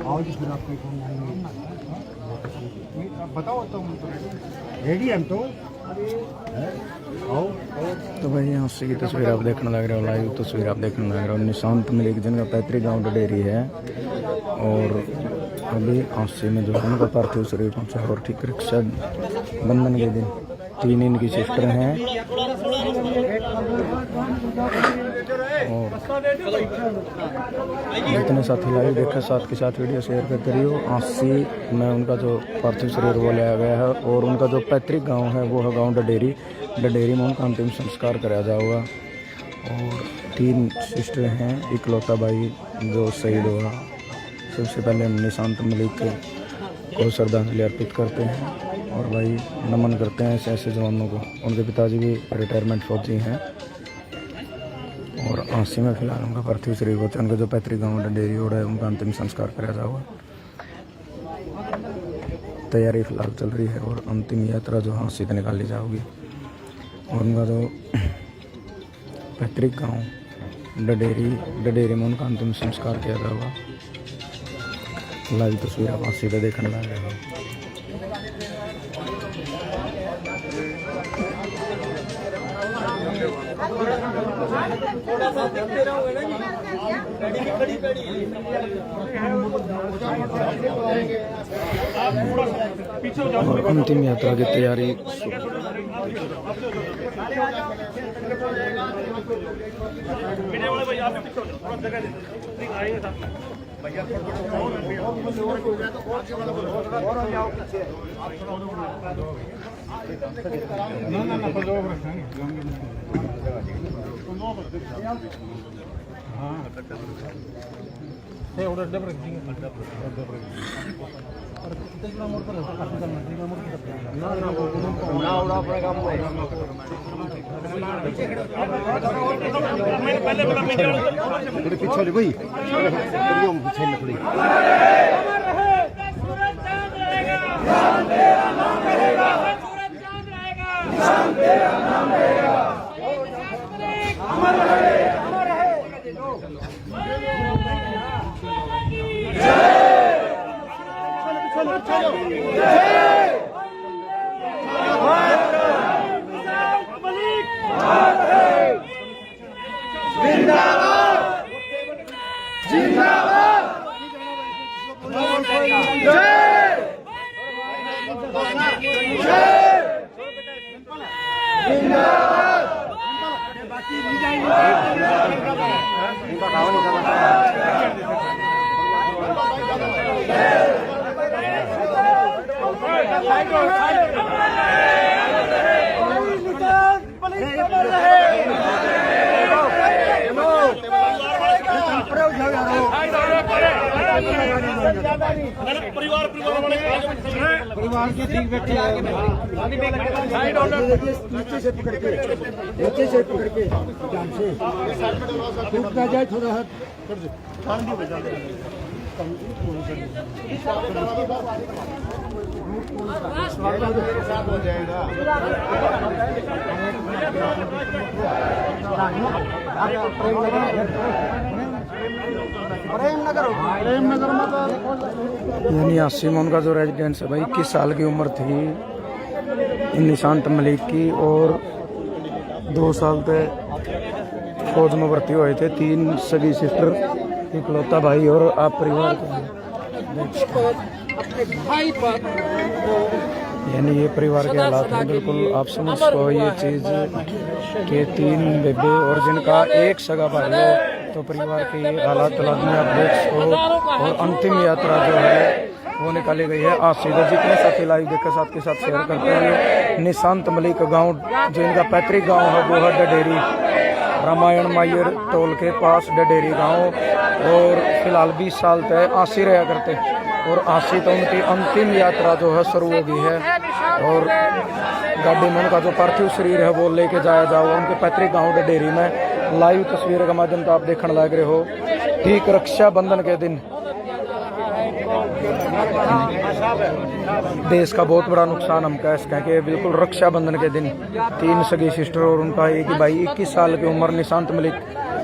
आओ जी फिर आपको बताओ तो रेडी हम तो आओ। तो भाई यहाँ से की तस्वीर आप देखने लग रहे हो, लाइव तस्वीर आप देखने लग रहे हो। निशांत मलिक जिनका पैतृक गांव डडेरी है और अभी आंसी में जो उनका पार्थिव शरीर पहुंचा और ठीक रक्षा बंधन के दिन 3 इनकी सिस्टर हैं और जितने साथी लाइव देखे साथ के साथ वीडियो शेयर करते रहिए। आंसी में उनका जो पार्थिव शरीर वो लाया गया है और उनका जो पैतृक गांव है वो है गांव डडेरी। डडेरी में उनका अंतिम संस्कार कराया जाएगा और 3 सिस्टर हैं। इकलौता भाई जो शहीद हुआ, सबसे पहले हम निशांत मलिक को श्रद्धांजलि अर्पित करते हैं और भाई नमन करते हैं ऐसे जवानों को। उनके पिताजी भी रिटायरमेंट फौजी हैं और आंसी में फिलहाल उनका पार्थिव शरीर होता है। उनका जो पैतृक गाँव डडेरी हो रहा है उनका अंतिम संस्कार कराया जाएगा। तैयारी फिलहाल चल रही है और अंतिम यात्रा जो आंसी से निकाली जाएगी और उनका जो पैतृक गाँव डडेरी में उनका अंतिम संस्कार किया जाएगा। लाइव तस्वीर आप आंसी से देखने लग रहे हो। और अंतिम यात्रा की तैयारी थोड़ी पीछे भाई पीछे थोड़ी परिवार के ठीक बैठे नीचे से पकड़ के ध्यान से टूट ना जाए थोड़ा हाथ हो जाएगा। यानी आंसी में उनका जो रेजिडेंस है भाई 21 साल की उम्र थी निशांत मलिक की और 2 साल तक फौज में भर्ती हुए थे। 3 सगी सिस्टर, इकलौता भाई और आप परिवार को यानी ये परिवार के हालात हैं। बिल्कुल आप समझ सको ये चीज़ के 3 बेबे और जिनका एक सगा भाई है तो परिवार के ये हालात में आप देख सको। और अंतिम यात्रा जो है वो निकाली गई है आज सीधे जितने साथी लाइव देखकर साथ के साथ शेयर करते हैं। निशांत मलिक गांव जो इनका पैतृक गांव है वो है डडेरी, रामायण मायर टोल के पास डडेरी गांव और फिलहाल 20 साल तक आंसी रहा करते और आंसी तो उनकी अंतिम यात्रा जो है शुरू हो गई है और गाड़ी में उनका जो पार्थिव शरीर है वो लेके जाया जाएगा उनके पैतृक गांव डडेरी में। लाइव तस्वीर के माध्यम से आप देखने लग रहे हो। ठीक रक्षाबंधन के दिन देश का बहुत बड़ा नुकसान हम कह सकें कि बिल्कुल रक्षाबंधन के दिन 3 सगी सिस्टर और उनका एक ही भाई 21 साल की उम्र निशांत मलिक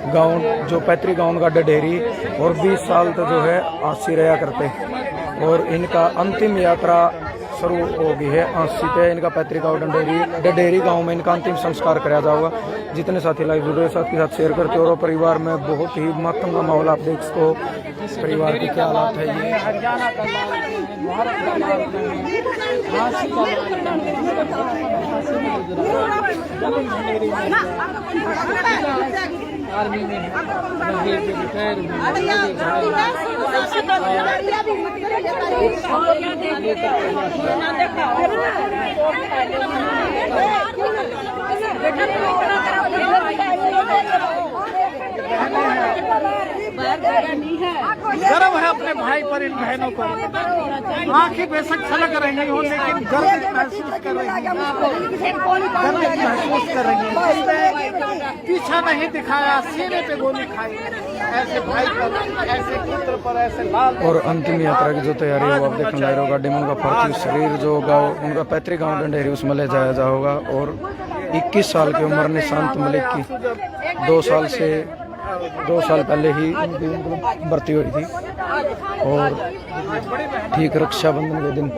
गांव जो पैतृक गांव का डडेरी, और 20 साल तो जो है आसी रहा करते। और इनका अंतिम यात्रा शुरू हो गई है। 80 पे इनका पैतृक गाँव डडेरी गांव में इनका अंतिम संस्कार कराया जाएगा। जितने साथी लाइव जुड़े साथ के साथ शेयर करते हो। और परिवार में बहुत ही महत्व का माहौल, आप देख सको परिवार के क्या हालात है ये। आर्मी में गर्व है अपने भाई पर, इन बहनों पर। आंखें बेशक छलक रही हो, लेकिन गर्व महसूस कर रही हैं। पीछा नहीं दिखाया, सीने पे गोली खाई। ऐसे भाई पर, ऐसे पुत्र पर, ऐसे लाल। और अंतिम यात्रा की जो तैयारी हो आप देखने लग रहे हो। गाड़ी में उनका पार्थिव शरीर जो गाँव उनका पैतृक गाँव डंडेरी उसमें ले जाया जाएगा। और 21 साल की उम्र निशांत मलिक की 2 साल पहले ही भर्ती हुई थी। और ठीक रक्षाबंधन के दिन।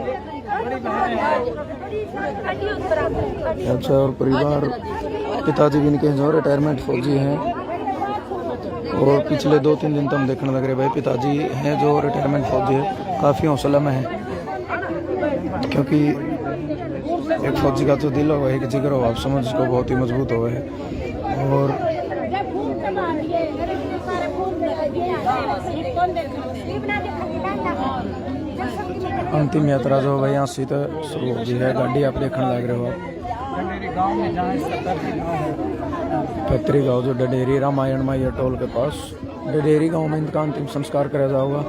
अच्छा, और परिवार पिताजी भी इनके जो रिटायरमेंट फौजी हैं। और पिछले 2-3 दिन तो हम देखने लग रहे भाई पिताजी हैं जो रिटायरमेंट फौजी है, काफ़ी हौसला में है। क्योंकि एक फौजी का जो दिल हो, एक जिगर हो, आप समझ उसको बहुत ही मजबूत हो है। और अंतिम यात्रा जो भाई यहाँ से शुरू हो गई है। गाड़ी आप देखने लग रहे हो। पैतृक गाँव जो डडेरी रामायण माई टोल के पास डडेरी गांव में इनका अंतिम संस्कार कराया जाएगा।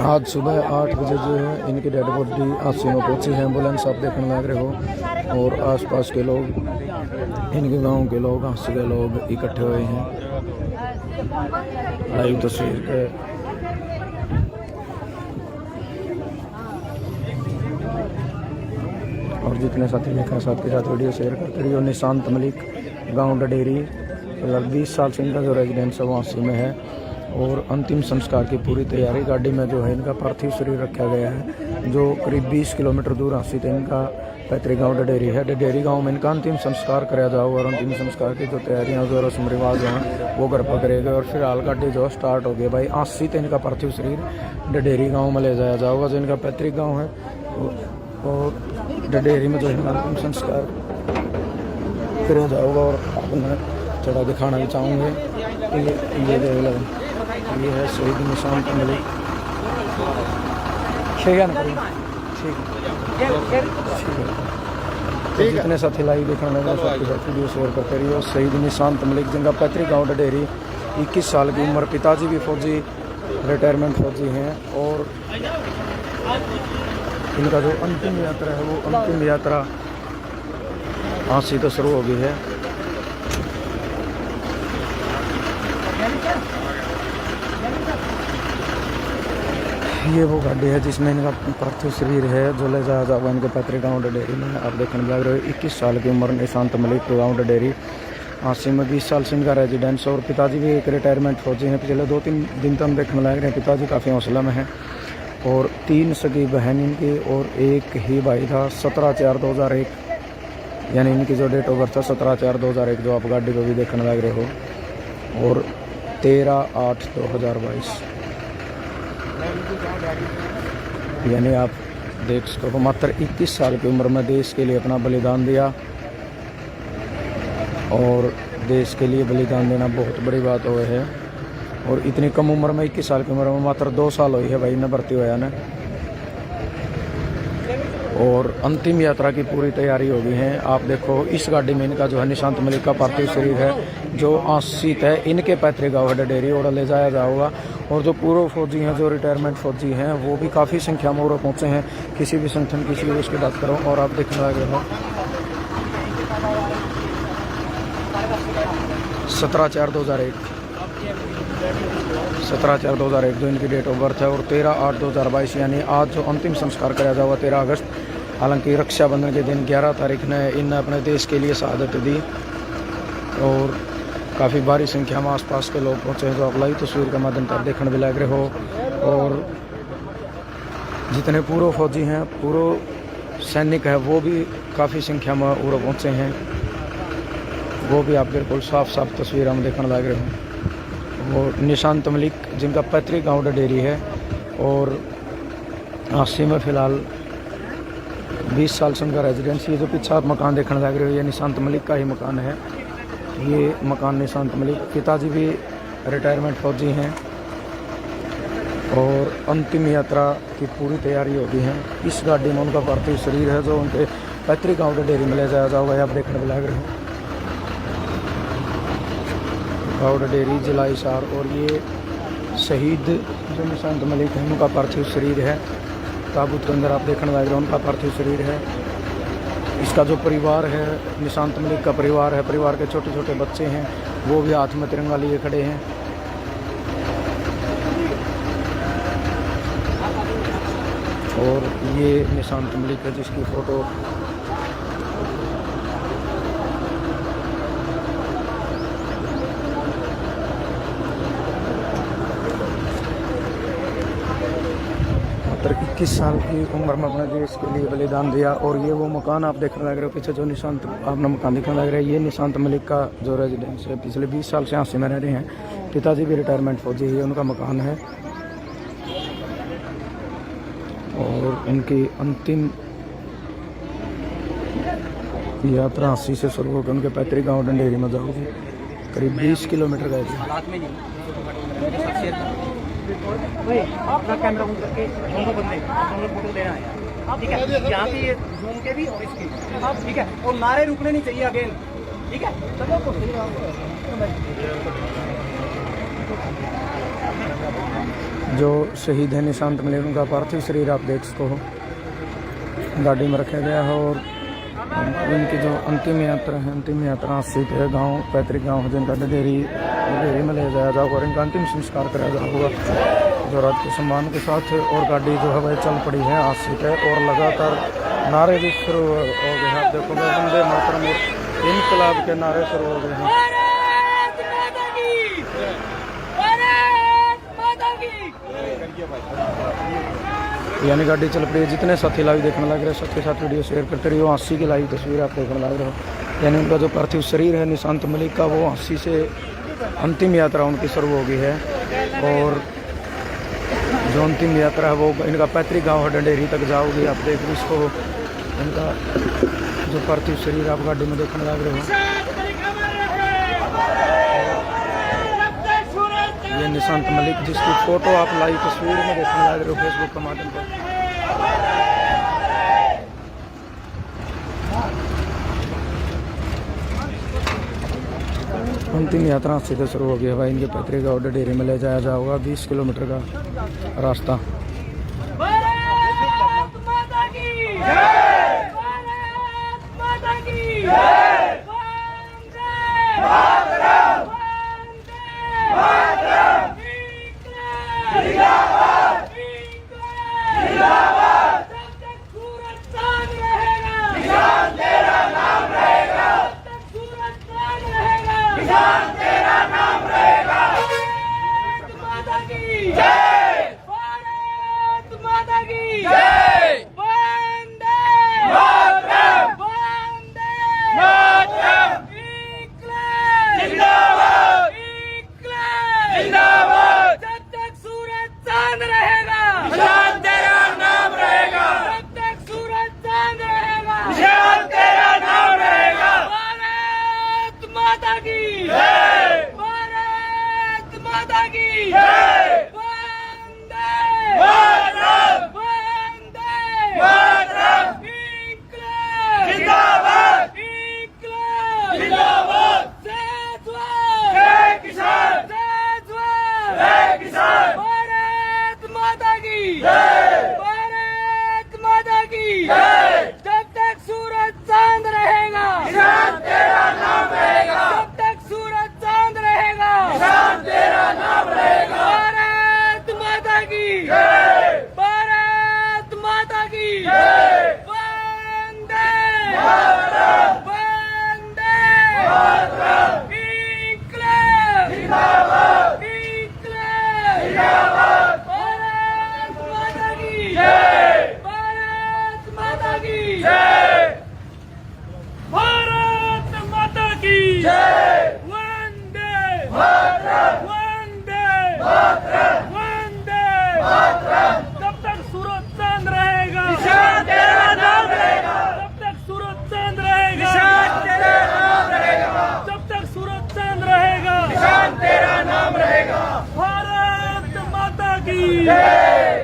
आज सुबह 8 बजे जो है इनकी डेड बॉडी आसी में पहुंची है। एम्बुलेंस आप देखने लग रहे हो। और आसपास के लोग, इनके गांव के लोग, आसी के लोग इकट्ठे हुए हैं। लाइव तस्वीर के और जितने साथी लिखा साथ के साथ वीडियो शेयर करते रहिए। निशांत मलिक गांव डडेरी, 20 साल से इनका जो रेजिडेंस है वो आसी में है। और अंतिम संस्कार की पूरी तैयारी। गाड़ी में जो है इनका पार्थिव शरीर रखा गया है जो करीब 20 किलोमीटर दूर आसी थे। इनका पैतृक गाँव डडेरी है। डडेरी गाँव में इनका अंतिम संस्कार कराया जाएगा। और अंतिम संस्कार की जो तैयारियाँ जो रस्म रिवाज हैं वो घर पर करेगा। और फिलहाल गाड़ी जो स्टार्ट हो गई भाई आसी थे। इनका पार्थिव शरीर डडेरी गाँव में ले जाया जाएगा जो इनका पैतृक गाँव है। और डडेरी में जो है अंतिम संस्कार कराया जाएगा। और आपको मैं थोड़ा दिखाना भी चाहूँगे। ये है शहीद निशांत मलिक। ठीक है ना, ठीक। जितने साथी लाइव देखने लगे सबके साथ वीडियो शेयर करते रहिए। शहीद निशांत मलिक जिनका पैतृक गाँव डडेरी, 21 साल की उम्र, पिताजी भी फौजी रिटायरमेंट फौजी हैं। और इनका जो अंतिम यात्रा है वो अंतिम यात्रा आज से तो शुरू हो गई है। ये वो गाड़ी है जिसमें इनका पार्थिव शरीर है जो ले जाया जाएगा इनके पैतृक गाँव डडेरी में। आप देखने लग रहे हो 21 साल की उम्र, निशांत मलिक गाँव डडेरी, आसी में 20 साल से इनका रेजिडेंस। और पिताजी भी एक रिटायरमेंट फौजी हैं। पिछले 2-3 दिन तो हम देखने लग रहे हैं पिताजी काफ़ी हौसला में हैं। और 3 सगी बहन इनकी और एक ही भाई था। 17/4/2001 यानी इनकी जो डेट ऑफ बर्थ था 17/4/2001 जो आप गाड़ी को भी देखने लग रहे हो। और 13/8/2022 यानी आप देख सको मात्र 21 साल की उम्र में देश के लिए अपना बलिदान दिया। और देश के लिए बलिदान देना बहुत बड़ी बात हुई है। और इतनी कम उम्र में 21 साल की उम्र में मात्र 2 साल हुई है भाई ने भर्ती हुआ ना। और अंतिम यात्रा की पूरी तैयारी हो गई है। आप देखो इस गाड़ी में इनका जो है निशांत मलिक का पार्थिव शरीर है जो आशीत है इनके पैतृक गाँव है डडेरी और ले जाया जाएगा। और जो पूर्व फौजी हैं जो रिटायरमेंट फौजी हैं वो भी काफ़ी संख्या में और पहुँचे हैं। किसी भी संगठन किसी भी उसकी बात करो। और आप देखने लगे हो 17/4/2001 जो इनकी डेट ऑफ बर्थ है। और 13/8/2022 यानी आज जो अंतिम संस्कार कराया जाएगा 13 अगस्त। हालांकि रक्षाबंधन के दिन 11 तारीख ने इन्हें अपने देश के लिए शहादत दी। और काफ़ी भारी संख्या में आसपास के लोग पहुँचे हैं जो आप लाइव तस्वीर के माध्यम से देखने भी लग रहे हो। और जितने पूर्व फौजी हैं, पूर्व सैनिक है, वो भी काफ़ी संख्या में उड़ पहुँचे हैं। वो भी आप बिल्कुल साफ साफ तस्वीर हम देखने लग रहे हो। वो निशांत मलिक जिनका पैतृक गाँव डडेरी है और आसी में फ़िलहाल 20 साल से उनका रेजिडेंस। ये जो पीछे आप मकान देखने लग रहे हो ये निशांत मलिक का ही मकान है। ये मकान निशांत मलिक, पिताजी भी रिटायरमेंट फौजी हैं और अंतिम यात्रा की पूरी तैयारी हो गई है। इस गाड़ी में उनका पार्थिव शरीर है जो उनके पैतृक गाँव डडेरी में ले जाया जाएगा। आप देखने में लग रहे हो गाँव डडेरी जिला हिसार। और ये शहीद जो निशांत मलिक है उनका पार्थिव शरीर है। ताबूत के अंदर आप देखने लग रहे हो उनका पार्थिव शरीर है। इसका जो परिवार है, निशांत मलिक का परिवार है, परिवार के छोटे छोटे बच्चे हैं, वो भी हाथ में तिरंगा लिए खड़े हैं। और ये निशांत मलिक है जिसकी फ़ोटो मात्र 21 साल की उम्र में अपने देश के लिए बलिदान दिया। और ये वो मकान आप देखने लग रहे हो पीछे जो निशांत अपना मकान देखने लग रहा है, ये निशांत मलिक का जो रेजिडेंस है, पिछले 20 साल से आसी में रह रहे हैं। पिताजी भी रिटायरमेंट फौजी है, उनका मकान है। और उनकी अंतिम यात्रा आसी से शुरू होकर उनके पैतृक गाँव डंडेरी में जाओगी। करीब 20 किलोमीटर गए थे। अपना कैमरा ऑन करके दोनों बंदे हम लोग फोटो लेना है, ठीक है। यहाँ पे ये जूम के भी और इसकी, ठीक है। और नारे रुकने नहीं चाहिए अगेन, ठीक है। चलो जो शहीद है निशांत मलिक उनका पार्थिव शरीर आप देख सको हो गाड़ी में रखा गया है। और इनकी जो अंतिम यात्रा है, अंतिम यात्रा आसी के गाँव पैतृक गाँव जिनका डडेरी में ले जाया जाएगा और इनका अंतिम संस्कार कराया जाएगा जो राज के सम्मान के साथ। और गाड़ी जो है वह चल पड़ी है आसी पे और लगातार नारे भी शुरू हो गए हैं। आप देखोगे वंदे मातरम इनकलाब के नारे शुरू हो गए हैं। यानी गाड़ी चल पड़ी है। जितने साथी लाइव देखने लग रहे हैं, साथ ही साथ वीडियो शेयर करते रहिए। आसी की लाइव तस्वीर आप देखने लग रहे हो। यानी उनका जो पार्थिव शरीर है निशांत मलिक का, वो आसी से अंतिम यात्रा उनकी शुरू हो गई है। और जो अंतिम यात्रा है वो इनका पैतृक गाँव डंडेरी तक जाओगी। आप देख इसको, इनका जो पार्थिव शरीर आप गाड़ी में देखने लग रहे हो। ये निशांत मलिक जिसकी फ़ोटो आप लाइव तस्वीर में देखने लग रहे हो फेसबुक के माध्यम पर। अंतिम यात्रा सीधे शुरू हो गया भाई। इनके पैतृक गाँव डडेरी में ले जाया जाएगा। 20 किलोमीटर का रास्ता। जब तक सूरज चांद रहेगा, तेरा नाम रहेगा।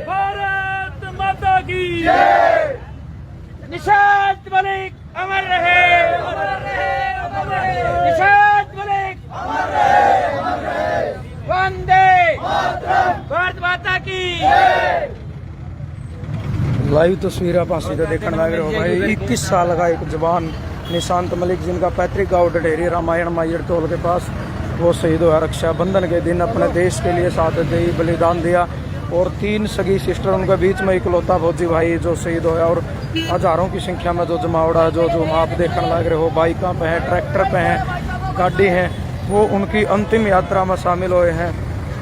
भारत माता की निशांत मलिक अमर रहे, निशांत मलिक वंदे भारत माता की। लाइव तस्वीर आप हांसी तो देखने लग रहे हो भाई। 21 साल का एक जवान निशांत मलिक, जिनका पैतृक गांव ढडेरी रामायण मायर टोल के पास, वो शहीद हुआ रक्षाबंधन के दिन। अपने देश के लिए साथ दे बलिदान दिया और 3 सगी सिस्टर, उनके बीच में इकलौता फौजी भाई जो शहीद हुआ। और हजारों की संख्या में जो जमावड़ा जो आप देखने लग रहे हो, बाइकों पे हैं, ट्रैक्टर पे हैं, गाड़ी हैं, वो उनकी अंतिम यात्रा में शामिल हुए हैं।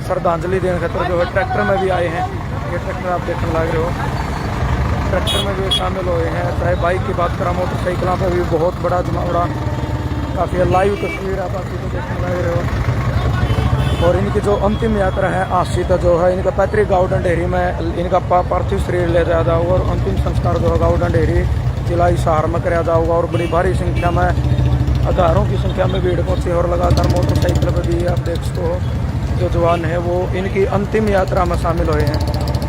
श्रद्धांजलि देने खातिर जो है ट्रैक्टर में भी आए हैं। ये ट्रैक्टर आप देखने लग रहे हो, ट्रैक्टर में भी शामिल हुए हैं। चाहे बाइक की बात करा, मोटरसाइकिलों पर भी बहुत बड़ा जमावड़ा। काफ़ी लाइव तस्वीर आप आंसी तो देखने लग रहे हो। और इनकी जो अंतिम यात्रा है आंसी तो जो है इनका पैतृक गाँव ढंढेरी में इनका पार्थिव शरीर ले जाया जाऊगा और अंतिम संस्कार जो है गाँव ढंढेरी जिला हिसार में कराया जाऊगा। और बड़ी भारी संख्या में, हजारों की संख्या में भीड़ पहुंची और लगातार मोटरसाइकिल पर भी आप देख सकते हो जो जवान है वो इनकी अंतिम यात्रा में शामिल हुए हैं।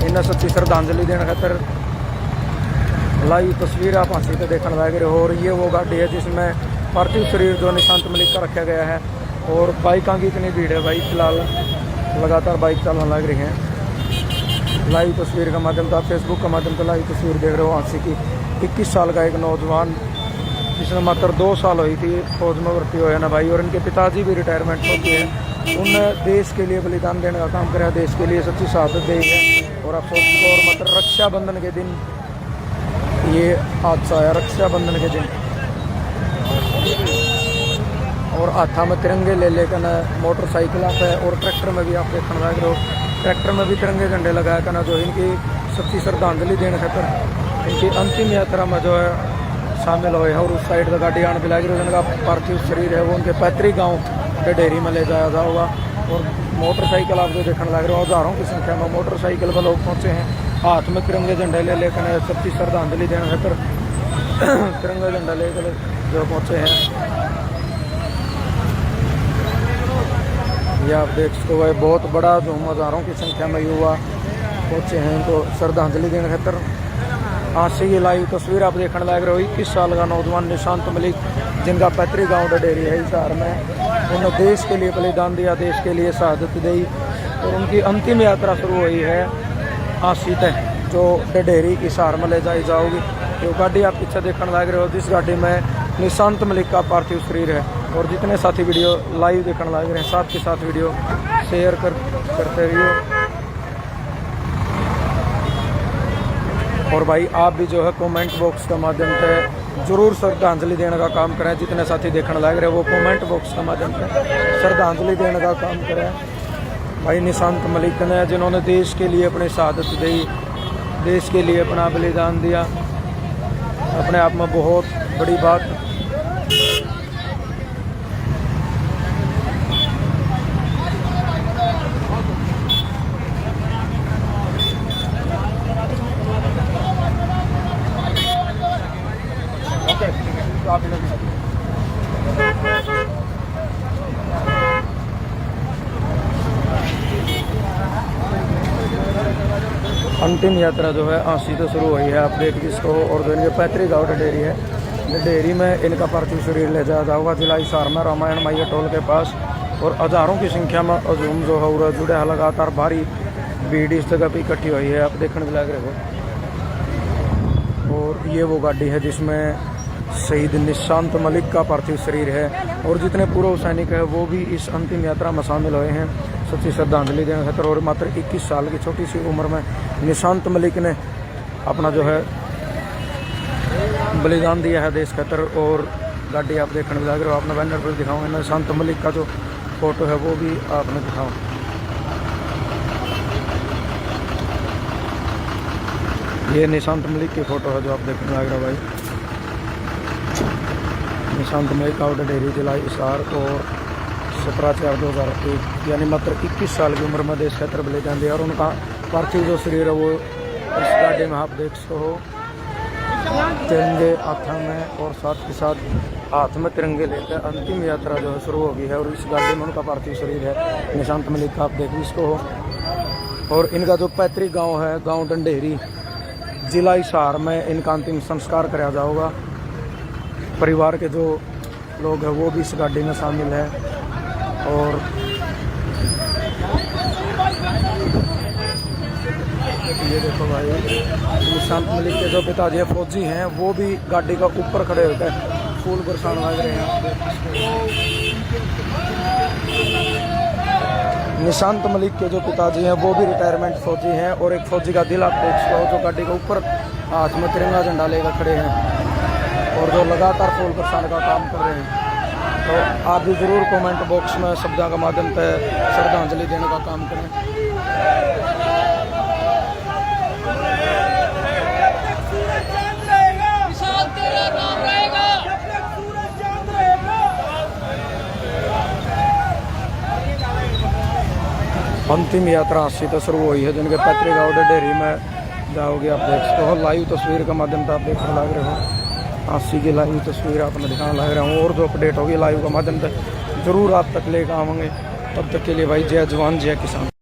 इन्हें सच्ची श्रद्धांजलि देने खातिर लाइव तस्वीर आप हांसी तो देखने लग रहे हो। और ये वो गाड़ी है जिसमें पार्थिव शरीर जो निशांत मलिक का रखा गया है। और बाइकों की इतनी भीड़ है भाई, फिलहाल लगातार बाइक चलने लग रही हैं। लाइव तस्वीर के माध्यम से आप फेसबुक के माध्यम से लाइव तस्वीर देख रहे हो हांसी की। 21 साल का एक नौजवान जिसने मात्र 2 साल हुई थी फौज में भर्ती हुआ है ना भाई। और इनके पिताजी भी रिटायरमेंट हो गए हैं। उन्होंने देश के लिए बलिदान देने का काम कराया, देश के लिए सच्ची शहादत दी है। और आप सोच और मात्र रक्षाबंधन के दिन ये हादसा आया, रक्षाबंधन के दिन। और हाथा में तिरंगे ले लेकर ना मोटरसाइकिल पे और ट्रैक्टर में भी आप देखने लग रहे हो, ट्रैक्टर में भी तिरंगे झंडे लगाया करना जो इनकी सच्ची श्रद्धांजलि देने खातर इनकी अंतिम यात्रा में जो है शामिल हुए हैं। और उस साइड से गाड़ी आने भी लगी रही है। जिनका पार्थिव शरीर है वो उनके पैतृक गाँव ढडेरी में ले जाया जाऊगा। और मोटरसाइकिल आप जो देखने लग रहे हो, हजारों की संख्या में मोटरसाइकिल पर लोग पहुँचे हैं, हाथ में तिरंगे झंडे ले लेकर सच्ची श्रद्धांजलि देने खातर तिरंगा झंडा लेकर जो पहुँचे हैं। ये आप देख सकते हो बहुत बड़ा जो हजारों की संख्या में युवा पहुँचे हैं इनको श्रद्धांजलि देने खातर। आज से ये लाइव तस्वीर आप देखने लग रहे हो। 21 साल का नौजवान निशांत मलिक, जिनका पैतृक गांव ढडेरी है हिसार में, उन्होंने देश के लिए बलिदान दिया, देश के लिए शहादत दी। और उनकी अंतिम यात्रा शुरू हुई है आंसी तक जो ढडेरी हिसार में ले जाई जाओगी। जो गाड़ी आप पीछे देखने लग रहे हो, जिस गाड़ी में निशांत मलिक का पार्थिव शरीर है। और जितने साथी वीडियो लाइव देखने लग रहे हैं, साथ के साथ वीडियो शेयर करते रहिए। और भाई आप भी जो है कमेंट बॉक्स के माध्यम से जरूर श्रद्धांजलि देने का काम करें। जितने साथी देखने लग रहे हैं वो कमेंट बॉक्स के माध्यम से श्रद्धांजलि देने का काम करें। भाई निशांत मलिक ने जिन्होंने देश के लिए अपनी शहादत दी, देश के लिए अपना बलिदान दिया, अपने आप में बहुत बड़ी बात। अंतिम यात्रा जो है आंसी से शुरू हुई है, आप देख जिसको। और जो इनके पैतृक गाँव ढडेरी है, ढडेरी में इनका पार्थिव शरीर ले जाया जाऊगा जिला हिसार में रामायण माइया टोल के पास। और हजारों की संख्या में हजूम जो है वो जुड़े हैं, लगातार भारी भीड़ इस जगह पर इकट्ठी हुई है, आप देखने में लग रहे हो। और ये वो गाड़ी है जिसमें शहीद निशांत मलिक का पार्थिव शरीर है। और जितने पूर्व सैनिक है वो भी इस अंतिम यात्रा में शामिल हुए हैं सच्ची श्रद्धांजलि देने खातिर। और मात्र 21 साल की छोटी सी उम्र में निशांत मलिक ने अपना जो है बलिदान दिया है देश खातिर। और गाड़ी आप देखने में लग रहे हो, आपने बैनर पर दिखाऊंगा निशांत मलिक का जो फोटो है वो भी आपने दिखाऊँ। ये निशांत मलिक की फ़ोटो है जो आप देखने लग रहा है भाई। निशांत मलिक का ढडेरी जिला हिसार और 17/4/2001 यानी मात्र 21 साल की उम्र में देश खातिर बलिदान दिया। और उनका पार्थिव जो शरीर है वो इस गाड़ी में आप देख सकते हो, तिरंगे हाथों में और साथ के साथ हाथ में तिरंगे लेकर अंतिम यात्रा जो है शुरू हो गई है। और इस गाड़ी में उनका पार्थिव शरीर है निशांत मलिक का, आप देख भी इसको हो। और इनका जो पैतृक गांव है, गांव डंडेरी, जिला हिसार में इनका अंतिम संस्कार कराया जाएगा। परिवार के जो लोग हैं वो भी इस गाड़ी में शामिल है। और ये देखो भाई, निशांत मलिक के जो पिताजी है फौजी हैं, वो भी गाड़ी का ऊपर खड़े होकर फूल बरसाने लग रहे हैं। निशांत मलिक के जो पिताजी हैं वो भी रिटायरमेंट फौजी हैं, और एक फौजी का दिल आप देख सकते हो जो गाड़ी के ऊपर हाथ में तिरंगा झंडा लेकर खड़े हैं और जो लगातार फूल बरसाने का काम कर रहे हैं। तो आप भी ज़रूर कमेंट बॉक्स में शब्दों के माध्यम से श्रद्धांजलि देने का काम करें। अंतिम यात्रा हांसी तो शुरू हुई है, जिनके पैतृक गाँव डेरी में जाओगे आप देख सकते हो। लाइव तस्वीर के माध्यम से आप देखने लग रहे हो, हांसी की लाइव तस्वीर आपने दिखाने लग रहा हूँ। और जो अपडेट होगी लाइव के माध्यम से जरूर आप तक लेकर आवेंगे। तब तक के लिए भाई जय जवान जय किसान।